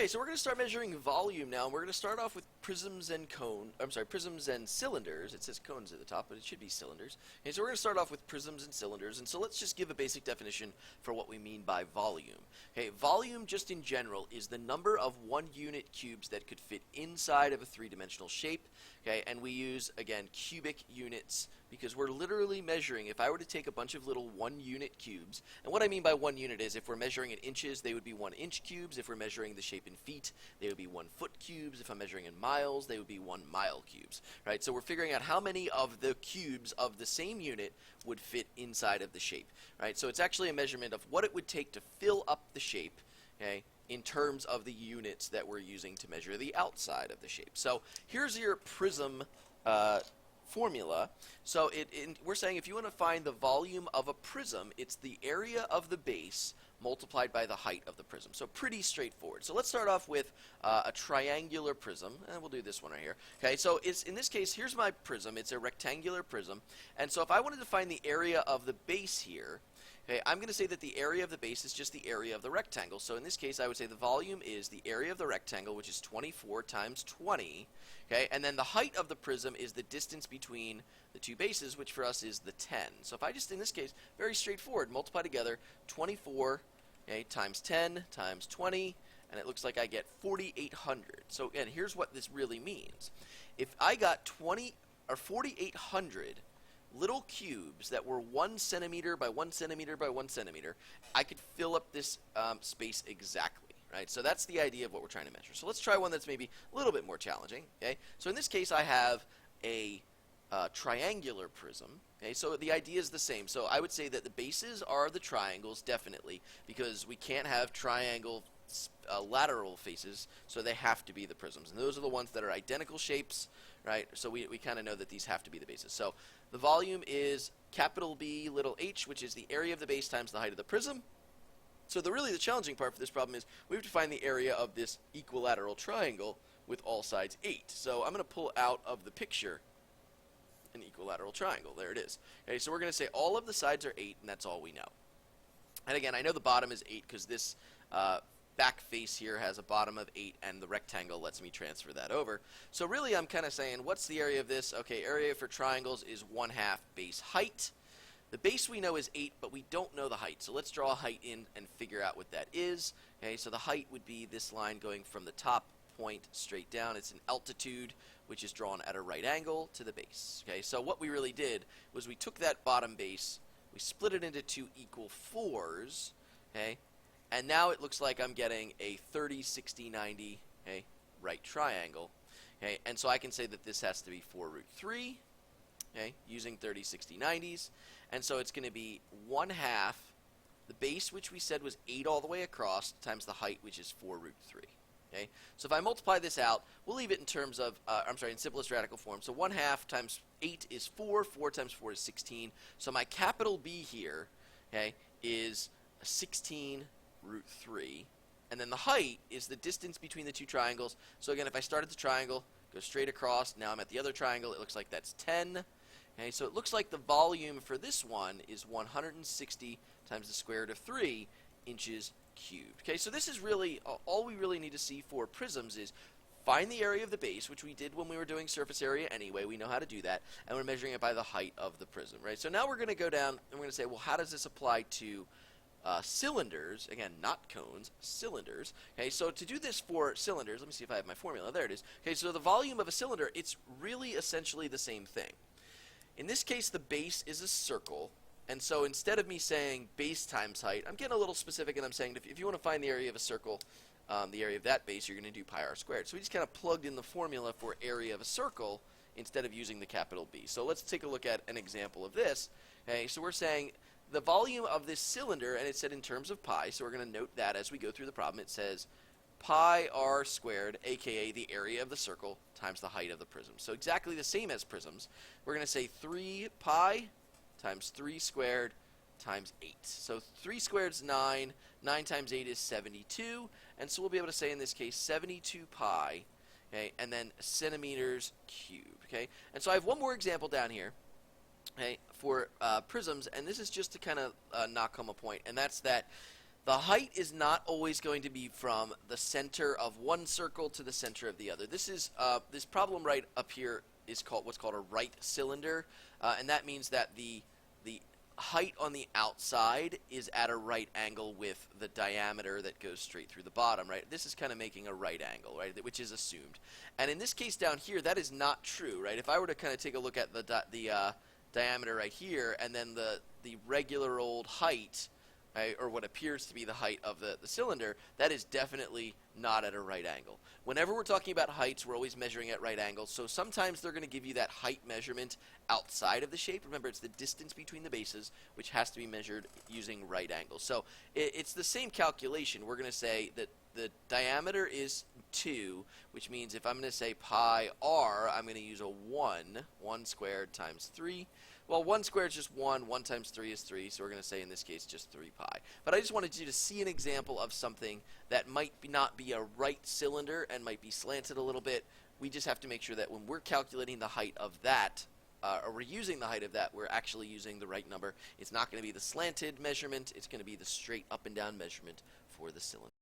Okay, so we're going to start measuring volume now, and we're going to start off with prisms and prisms and cylinders. It says cones at the top, but it should be cylinders. Okay, so we're going to start off with prisms and cylinders, and so let's just give a basic definition for what we mean by volume. Okay, volume just in general is the number of 1-unit cubes that could fit inside of a three-dimensional shape. Okay, and we use, again, cubic units because we're literally measuring, if I were to take a bunch of little 1-unit cubes, and what I mean by 1 unit is if we're measuring in inches, they would be 1-inch cubes. If we're measuring the shape in feet, they would be 1-foot cubes. If I'm measuring in miles, they would be 1-mile cubes, right? So we're figuring out how many of the cubes of the same unit would fit inside of the shape, right? So it's actually a measurement of what it would take to fill up the shape, okay, in terms of the units that we're using to measure the outside of the shape. So here's your prism formula. So we're saying if you want to find the volume of a prism, it's the area of the base multiplied by the height of the prism. So pretty straightforward. So let's start off with a triangular prism, and we'll do this one right here. Okay, so in this case, here's my prism. It's a rectangular prism, and so if I wanted to find the area of the base here, okay, I'm going to say that the area of the base is just the area of the rectangle. So in this case, I would say the volume is the area of the rectangle, which is 24 times 20. Okay, and then the height of the prism is the distance between the two bases, which for us is the 10. So if I just, in this case, very straightforward, multiply together 24 times 10 times 20, and it looks like I get 4,800. So again, here's what this really means. If I got 4,800 little cubes that were 1 centimeter by 1 centimeter by 1 centimeter, I could fill up this space exactly. Right, so that's the idea of what we're trying to measure. So let's try one that's maybe a little bit more challenging. Okay, so in this case, I have a triangular prism. Okay, so the idea is the same. So I would say that the bases are the triangles, definitely, because we can't have triangle lateral faces, so they have to be the prisms. And those are the ones that are identical shapes, right? So we kind of know that these have to be the bases. So the volume is capital B, little h, which is the area of the base times the height of the prism. So the challenging part for this problem is we have to find the area of this equilateral triangle with all sides 8. So I'm going to pull out of the picture an equilateral triangle. There it is. Okay, so we're going to say all of the sides are 8, and that's all we know. And again, I know the bottom is 8 because this back face here has a bottom of 8, and the rectangle lets me transfer that over. So really I'm kind of saying, what's the area of this? Okay, area for triangles is 1/2 base height. The base we know is 8, but we don't know the height. So let's draw a height in and figure out what that is. Okay, so the height would be this line going from the top point straight down. It's an altitude, which is drawn at a right angle to the base. Okay, so what we really did was we took that bottom base, we split it into 2 equal 4s, okay, and now it looks like I'm getting a 30, 60, 90, okay, right triangle. Okay, and so I can say that this has to be 4√3, okay, using 30, 60, 90s. And so it's going to be 1/2 the base, which we said was 8 all the way across, times the height, which is 4√3. Okay, so if I multiply this out, we'll leave it in terms of, in simplest radical form. So 1/2 times 8 is 4, 4 times 4 is 16. So my capital B here, okay, is 16√3. And then the height is the distance between the two triangles. So again, if I start at the triangle, go straight across, now I'm at the other triangle, it looks like that's 10. Okay, so it looks like the volume for this one is 160 times the square root of 3 inches cubed. Okay, so this is really, all we really need to see for prisms is find the area of the base, which we did when we were doing surface area anyway. We know how to do that, and we're measuring it by the height of the prism, right? So now we're going to go down, and we're going to say, well, how does this apply to cylinders? Again, not cones, cylinders. Okay, so to do this for cylinders, let me see if I have my formula. There it is. Okay, so the volume of a cylinder, it's really essentially the same thing. In this case, the base is a circle, and so instead of me saying base times height, I'm getting a little specific, and I'm saying if you want to find the area of a circle, the area of that base, you're going to do pi r squared. So we just kind of plugged in the formula for area of a circle instead of using the capital B. So let's take a look at an example of this. Okay, so we're saying the volume of this cylinder, and it's said in terms of pi, so we're going to note that as we go through the problem. It says pi r squared, aka the area of the circle, times the height of the prism. So exactly the same as prisms. We're going to say 3 pi times 3 squared times 8. So 3 squared is 9, 9 times 8 is 72, and so we'll be able to say in this case 72 pi, okay, and then centimeters cubed. Okay, and so I have one more example down here, okay, for prisms, and this is just to kind of knock home a point, and that's that The height is not always going to be from the center of one circle to the center of the other. This is this problem right up here is called what's called a right cylinder, and that means that the height on the outside is at a right angle with the diameter that goes straight through the bottom, right? This is kind of making a right angle, right, which is assumed. And in this case down here, that is not true, right? If I were to kind of take a look at the diameter right here, and then the regular old height, right, or what appears to be the height of the cylinder, that is definitely not at a right angle. Whenever we're talking about heights, we're always measuring at right angles. So sometimes they're going to give you that height measurement outside of the shape. Remember, it's the distance between the bases, which has to be measured using right angles. So it's the same calculation. We're going to say that the diameter is 2, which means if I'm going to say pi r, I'm going to use a 1 squared times 3. Well, 1 squared is just 1. 1 times 3 is 3, so we're going to say in this case just 3 pi. But I just wanted you to see an example of something that might not be a right cylinder and might be slanted a little bit. We just have to make sure that when we're calculating the height of that, or we're using the height of that, we're actually using the right number. It's not going to be the slanted measurement. It's going to be the straight up and down measurement for the cylinder.